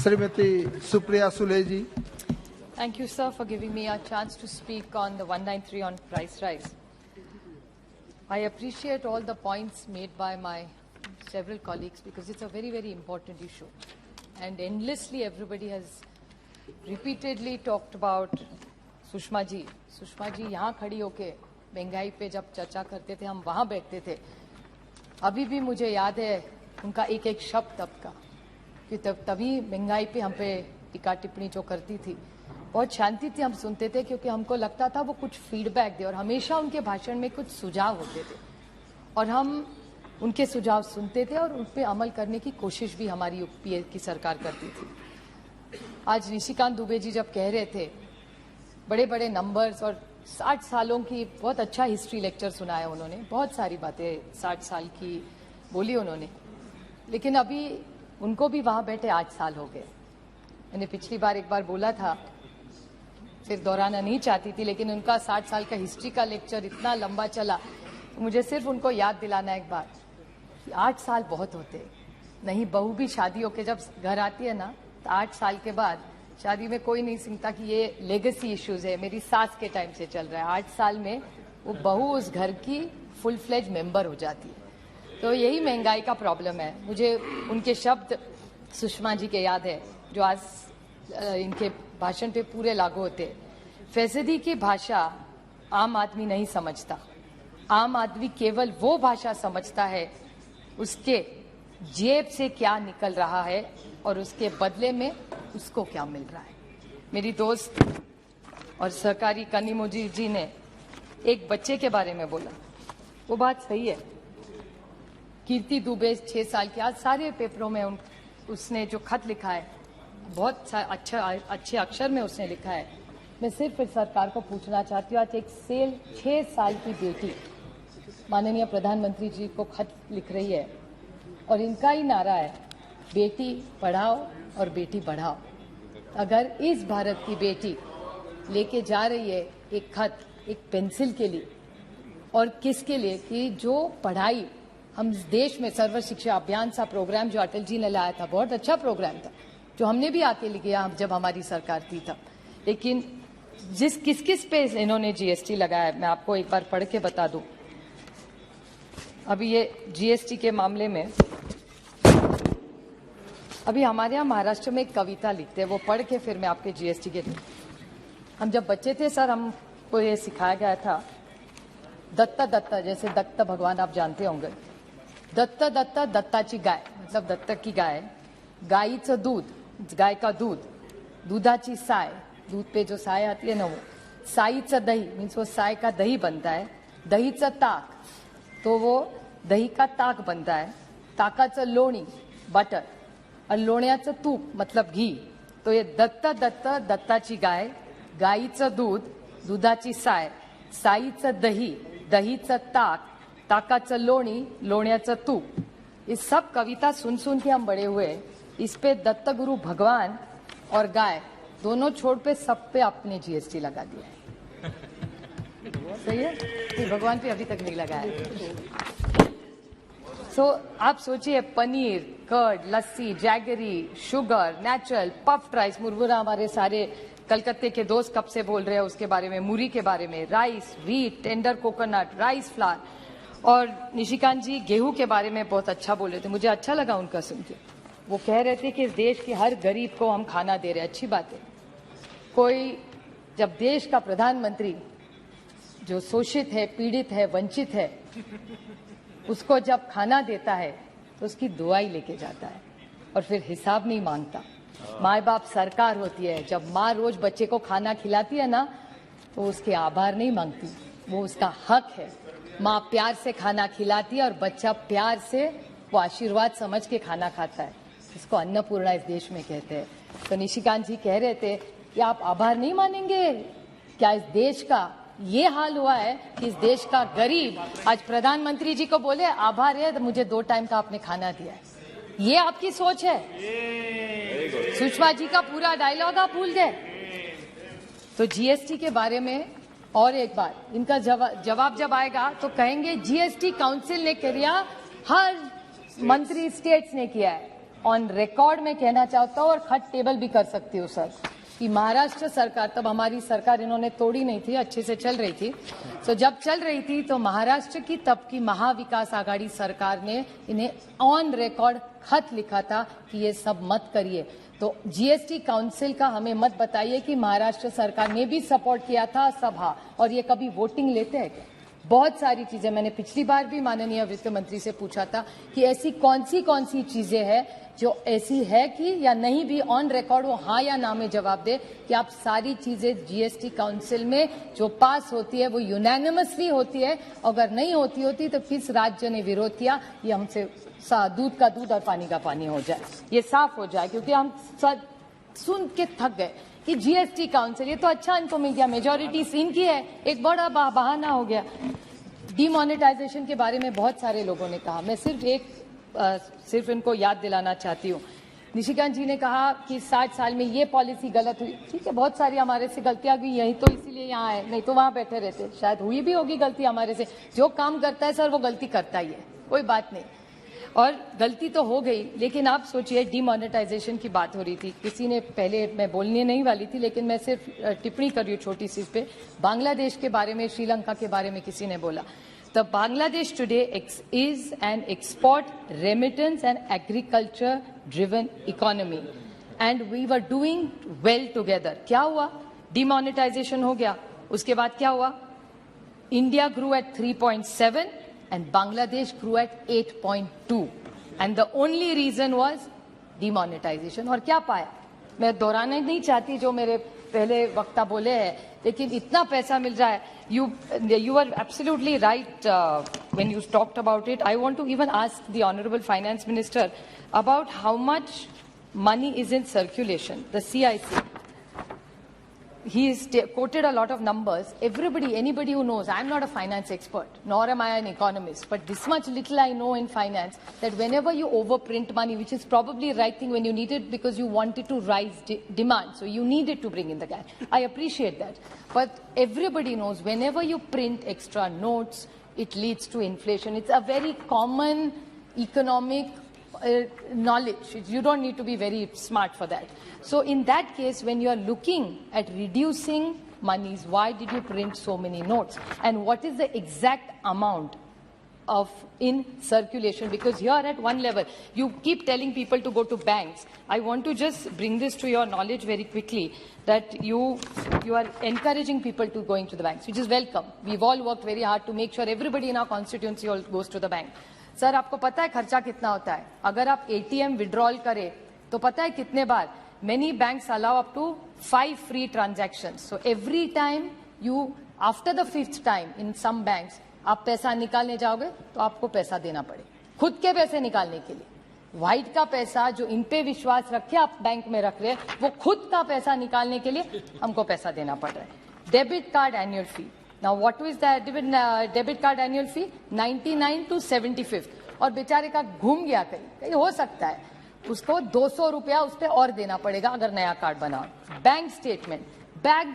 Srimati Supriya Sule ji. Thank you, sir, for giving me a chance to speak on the 193 on price rise. I appreciate all the points made by my several colleagues because it's a very, very important issue. And endlessly everybody has repeatedly talked about Sushma ji यहाँ खड़ी होके महंगाई पे जब चर्चा करते थे हम वहाँ बैठते थे। अभी भी मुझे याद है उनका एक एक शब्द तब का कि तभी महंगाई पे हम पे टीका टिप्पणी जो करती थी बहुत शांति थी, हम सुनते थे क्योंकि हमको लगता था वो कुछ फीडबैक दे और हमेशा उनके भाषण में कुछ सुझाव होते थे और हम उनके सुझाव सुनते थे और उन पे अमल करने की कोशिश भी हमारी यूपीए की सरकार करती थी। आज निशिकांत दुबे जी जब कह रहे थे बड़े बड़े नंबर्स और 60 सालों की बहुत अच्छा हिस्ट्री लेक्चर सुनाया उन्होंने, बहुत सारी बातें 60 साल की बोली उन्होंने, लेकिन अभी उनको भी वहां बैठे 8 साल हो गए। मैंने पिछली बार एक बार बोला था, फिर दोहराना नहीं चाहती थी, लेकिन उनका 60 साल का हिस्ट्री का लेक्चर इतना लंबा चला तो मुझे सिर्फ उनको याद दिलाना एक बार कि 8 साल बहुत होते नहीं। बहू भी शादी होके जब घर आती है ना तो 8 साल के बाद शादी में कोई नहीं समझता कि ये लेगेसी इश्यूज है, मेरी सास के टाइम से चल रहा है। 8 साल में वो बहू उस घर की फुल फ्लेज मेंबर हो जाती है। तो यही महंगाई का प्रॉब्लम है। मुझे उनके शब्द सुषमा जी के याद है जो आज इनके भाषण पे पूरे लागू होते। फैसदी की भाषा आम आदमी नहीं समझता, आम आदमी केवल वो भाषा समझता है उसके जेब से क्या निकल रहा है और उसके बदले में उसको क्या मिल रहा है। मेरी दोस्त और सहकारी कनिमोजी जी ने एक बच्चे के बारे में बोला, वो बात सही है। कीर्ति दुबे 6 साल की, आज सारे पेपरों में उसने जो खत लिखा है बहुत अच्छे अक्षर में उसने लिखा है। मैं सिर्फ इस सरकार को पूछना चाहती हूँ, आज एक 6 साल की बेटी माननीय प्रधानमंत्री जी को खत लिख रही है और इनका ही नारा है बेटी पढ़ाओ और बेटी बढ़ाओ। अगर इस भारत की बेटी लेके जा रही है एक खत एक पेंसिल के लिए और किसके लिए कि जो पढ़ाई हम देश में सर्व शिक्षा अभियान सा प्रोग्राम जो अटल जी ने लाया था, बहुत अच्छा प्रोग्राम था जो हमने भी आके लिया जब हमारी सरकार थी तब, लेकिन किस पे इन्होंने जीएसटी लगाया मैं आपको एक बार पढ़ के बता दूं। अभी ये जीएसटी के मामले में अभी हमारे यहाँ महाराष्ट्र में एक कविता लिखते हैं, वो पढ़ के फिर मैं आपके जीएसटी के दूं। हम जब बच्चे थे सर हमको ये सिखाया गया था दत्ता दत्ता, जैसे दत्त भगवान आप जानते होंगे, दत्त दत्ता दत्ताची गाय मतलब दत्तक की गाय, गाईचं दूध गाय का दूध, दुधाची साय दूध पे जो साय आती है ना वो, साईचं दही मीन्स वो साय का दही बनता है, दहीचं ताक तो वो दही का ताक बनता है, ताकाचं लोणी बटर और लोण्याचं तूप मतलब घी। तो ये दत्त दत्त दत्ताची गाय, गाईचं दूध, दुधाची साय, साईचं दही, दहीचं ताक, ताकाचं लोणी, लोण्याचं तूप, ये सब कविता सुन के हम बड़े हुए। इस पे दत्त गुरु भगवान और गाय दोनों छोड़ पे सब पे आपने जीएसटी लगा दिया है। सही है कि भगवान पे अभी तक नहीं लगाया। आप सोचिए paneer, curd, lassi, jaggery, sugar, natural, puffed rice, मुरमुरा हमारे सारे कलकत्ते के दोस्त कब से बोल रहे हैं उसके बारे में, मुरी के बारे में, rice, wheat, tender coconut, rice flour, और निशिकांत जी गेहूं के बारे में बहुत अच्छा बोल रहे थे, मुझे अच्छा लगा उनका सुन के। वो कह रहे थे कि इस देश के हर गरीब को हम खाना दे रहे हैं, अच्छी बात है। कोई जब देश का प्रधानमंत्री जो शोषित है, पीड़ित है, वंचित है, उसको जब खाना देता है तो उसकी दुआई लेके जाता है और फिर हिसाब नहीं मांगता। माँ बाप सरकार होती है, जब माँ रोज बच्चे को खाना खिलाती है ना तो उसके आभार नहीं मांगती, वो उसका हक है। माँ प्यार से खाना खिलाती है और बच्चा प्यार से वो आशीर्वाद समझ के खाना खाता है, इसको अन्नपूर्णा इस देश में कहते हैं। तो निशिकांत जी कह रहे थे कि आप आभार नहीं मानेंगे क्या? इस देश का ये हाल हुआ है कि इस देश का गरीब आज प्रधानमंत्री जी को बोले आभार है तो मुझे 2 टाइम का आपने खाना दिया है, ये आपकी सोच है? सुषमा जी का पूरा डायलॉग आप भूल गए। तो जीएसटी के बारे में और एक बार इनका जवाब जब आएगा तो कहेंगे जीएसटी काउंसिल ने किया, हर मंत्री स्टेट्स ने किया है। ऑन रिकॉर्ड मैं कहना चाहता हूं और खत टेबल भी कर सकती हूं सर कि महाराष्ट्र सरकार, तब हमारी सरकार इन्होंने तोड़ी नहीं थी, अच्छे से चल रही थी। तो जब चल रही थी तो महाराष्ट्र की तब की महाविकास आघाड़ी सरकार ने इन्हें ऑन रिकॉर्ड खत लिखा था कि ये सब मत करिए। तो जीएसटी काउंसिल का हमें मत बताइए कि महाराष्ट्र सरकार ने भी सपोर्ट किया था सभा, और ये कभी वोटिंग लेते हैं क्या? बहुत सारी चीजें मैंने पिछली बार भी माननीय वित्त मंत्री से पूछा था कि ऐसी कौन सी चीजें हैं जो ऐसी है कि या नहीं भी ऑन रिकॉर्ड वो हाँ या ना में जवाब दे कि आप सारी चीजें जीएसटी काउंसिल में जो पास होती है वो यूनानिमसली होती है, अगर नहीं होती तो किस राज्य ने विरोध किया, ये हमसे दूध का दूध और पानी का पानी हो जाए, ये साफ हो जाए, क्योंकि हम सुन के थक गए कि जीएसटी काउंसिल, ये तो अच्छा इनको मिल गया, मेजोरिटी सीन की है, एक बड़ा बहाना हो गया। डीमोनेटाइजेशन के बारे में बहुत सारे लोगों ने कहा, मैं सिर्फ इनको याद दिलाना चाहती हूँ। निशिकांत जी ने कहा कि 60 साल में ये पॉलिसी गलत हुई। ठीक है, बहुत सारी हमारे से गलतियां हुई, यही तो इसीलिए यहाँ आए, नहीं तो वहां बैठे रहते। शायद हुई भी होगी गलती हमारे से, जो काम करता है सर वो गलती करता ही है, कोई बात नहीं, और गलती तो हो गई। लेकिन आप सोचिए, डीमोनेटाइजेशन की बात हो रही थी, किसी ने, पहले मैं बोलने नहीं वाली थी लेकिन मैं सिर्फ टिप्पणी कर रही हूँ छोटी सी इस पे, बांग्लादेश के बारे में, श्रीलंका के बारे में किसी ने बोला। The Bangladesh today is an export, remittance and agriculture driven economy and we were doing well together. क्या हुआ? Demonetization हो गया, उसके बाद क्या हुआ? India grew at 3.7 and Bangladesh grew at 8.2 and the only reason was demonetization। और क्या पाया? मैं दोहराना नहीं चाहती जो मेरे पहले वक्ता बोले हैं, लेकिन इतना पैसा मिल रहा है। You are absolutely right when you talked about it. I want to even ask the Honorable Finance Minister about how much money is in circulation. The CIC, he has quoted a lot of numbers. Anybody who knows, I'm not a finance expert, nor am I an economist, but this much little I know in finance, that whenever you overprint money, which is probably the right thing when you need it because you wanted to rise demand, so you needed to bring in the cash. I appreciate that. But everybody knows whenever you print extra notes, it leads to inflation. It's a very common economic knowledge. You don't need to be very smart for that. So in that case, when you are looking at reducing monies, why did you print so many notes? And what is the exact amount of in circulation? Because here at one level, you keep telling people to go to banks. I want to just bring this to your knowledge very quickly, that you are encouraging people to going to the banks, which is welcome. We've all worked very hard to make sure everybody in our constituency all goes to the bank. Sir, आपको पता है खर्चा कितना होता है? अगर आप ATM withdrawal करें तो पता है कितने बार? Many banks allow up to 5 free transactions. So every time you, after the 5th time in some banks, आप पैसा निकालने जाओगे तो आपको पैसा देना पड़े, खुद के पैसे निकालने के लिए। व्हाइट का पैसा जो इन पे विश्वास रखे आप बैंक में रख रहे हैं, वो खुद का पैसा निकालने के लिए हमको पैसा देना पड़ रहा है। Debit card annual fee, now what is that debit card annual fee? 99 to 75th, और बेचारे का घूम गया कहीं हो सकता है, उसको 200 रुपया उस पर और देना पड़ेगा अगर नया कार्ड बनाओ। बैंक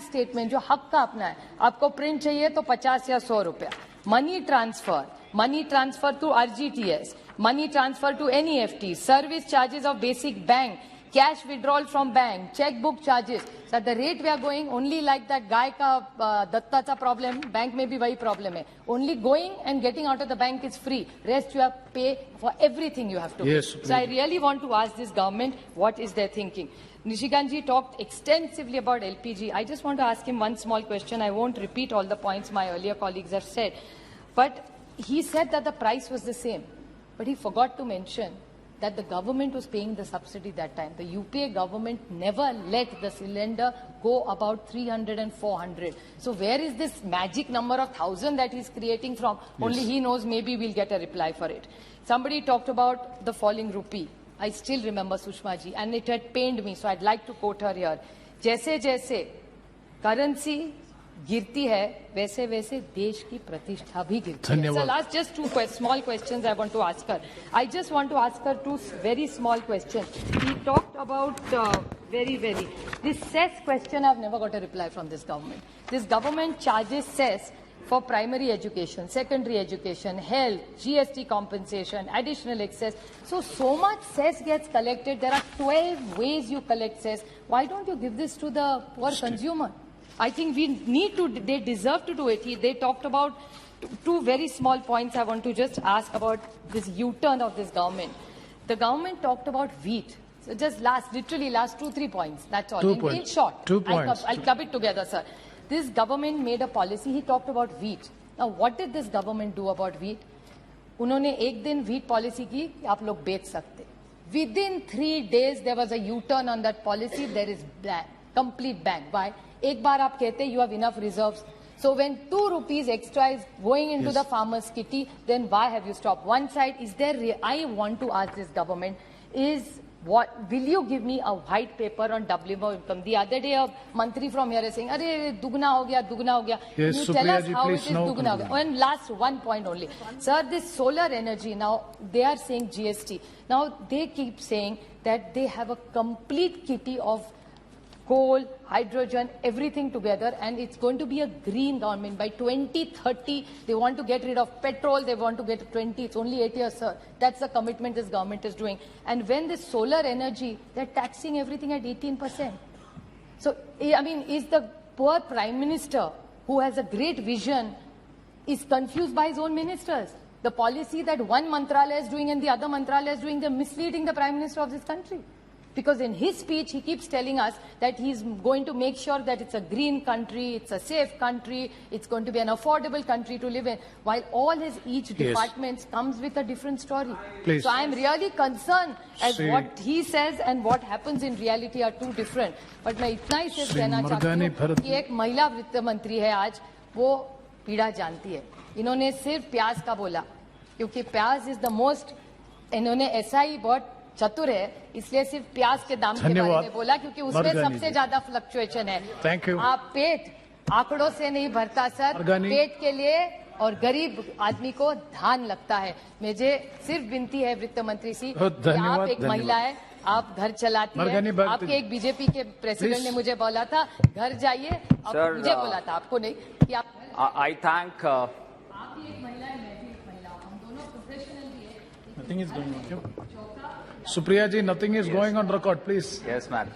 स्टेटमेंट जो हक का अपना है, आपको प्रिंट चाहिए तो 50 या 100 रुपया। Money transfer to RGTS, money transfer to NEFT, service charges of basic bank, cash withdrawal from bank, checkbook charges. So at the rate we are going, only like that guy का दत्ता का problem, bank में भी वही problem है. Only going and getting out of the bank is free. Rest you have to pay for everything you have to pay. So I really want to ask this government, what is their thinking? Nishikant ji talked extensively about LPG. I just want to ask him one small question. I won't repeat all the points my earlier colleagues have said. But he said that the price was the same. But he forgot to mention that the government was paying the subsidy that time. The UPA government never let the cylinder go about 300 and 400. So where is this magic number of 1,000 that he's creating from? Yes. Only he knows. Maybe we'll get a reply for it. Somebody talked about the falling rupee. I still remember Sushma ji, and it had pained me, so I'd like to quote her here. जैसे जैसे currency गिरती है, वैसे वैसे देश की प्रतिष्ठा भी गिरती है. So last just two small questions I want to ask her. I just want to ask her two very small questions. He talked about this cess question. I've never got a reply from this government. This government charges cess for primary education, secondary education, health, GST compensation, additional excess. So much cess gets collected. There are 12 ways you collect cess. Why don't you give this to the poor consumer? I think we need to, they deserve to do it. They talked about two very small points I want to just ask about this U-turn of this government. The government talked about wheat. So just literally last 2-3 points. That's all. In short. 2 points. I'll club it together, sir. This government made a policy. He talked about wheat. Now, what did this government do about wheat? उन्होंने एक दिन wheat policy की कि आप लोग बेच सकते. Within 3 days, there was a U-turn on that policy. There is complete ban. Why? एक बार आप कहते you have enough reserves. So when 2 rupees extra is going into the farmer's kitty, then why have you stopped? One side, is there, I want to ask this government, will you give me a white paper on WMO income? The other day, a mantri from here is saying, "Arey, dugna ho gaya, dugna ho gaya." Yes, you tell us Supriya ji, how it please, is no dugna ho gaya. And last one point only. Sir, this solar energy, now they are saying GST. Now they keep saying that they have a complete kitty of coal, hydrogen, everything together, and it's going to be a green government. By 2030, they want to get rid of petrol, they want to get 20, it's only 8 years, sir. That's the commitment this government is doing. And when this solar energy, they're taxing everything at 18%. So, I mean, is the poor Prime Minister, who has a great vision, is confused by his own ministers? The policy that one Mantralaya is doing and the other Mantralaya is doing, they're misleading the Prime Minister of this country. Because in his speech, he keeps telling us that he's going to make sure that it's a green country, it's a safe country, it's going to be an affordable country to live in, while all his each departments comes with a different story. Please. So I'm really concerned as what he says and what happens in reality are two different. But मैं इतना ही सिर्फ कहना चाहती हूँ कि एक महिला वित्त मंत्री है आज, वो पीड़ा जानती है. इन्होंने सिर्फ प्याज का बोला, क्योंकि प्याज इज द मोस्ट, इन्होंने ऐसा ही बहुत चतुर है, इसलिए सिर्फ प्याज के दाम के बारे में बोला, क्योंकि उसमें सबसे ज्यादा फ्लक्चुएशन है. Thank you. आप पेट आंकड़ों से नहीं भरता सर, पेट के लिए और गरीब आदमी को धान लगता है. मुझे सिर्फ विनती है वित्त मंत्री सी, आप एक महिला है, आप घर चलाती है, आपके एक बीजेपी के प्रेसिडेंट ने मुझे बोला था घर जाइए, मुझे बोला था, आपको नहीं, कि आप I thank आप भी एक महिला है, मैं भी एक महिला हूँ, हम दोनों प्रोफेशनल भी है. Nothing is going on. Supriya ji, nothing is going on record, please. yes ma'am.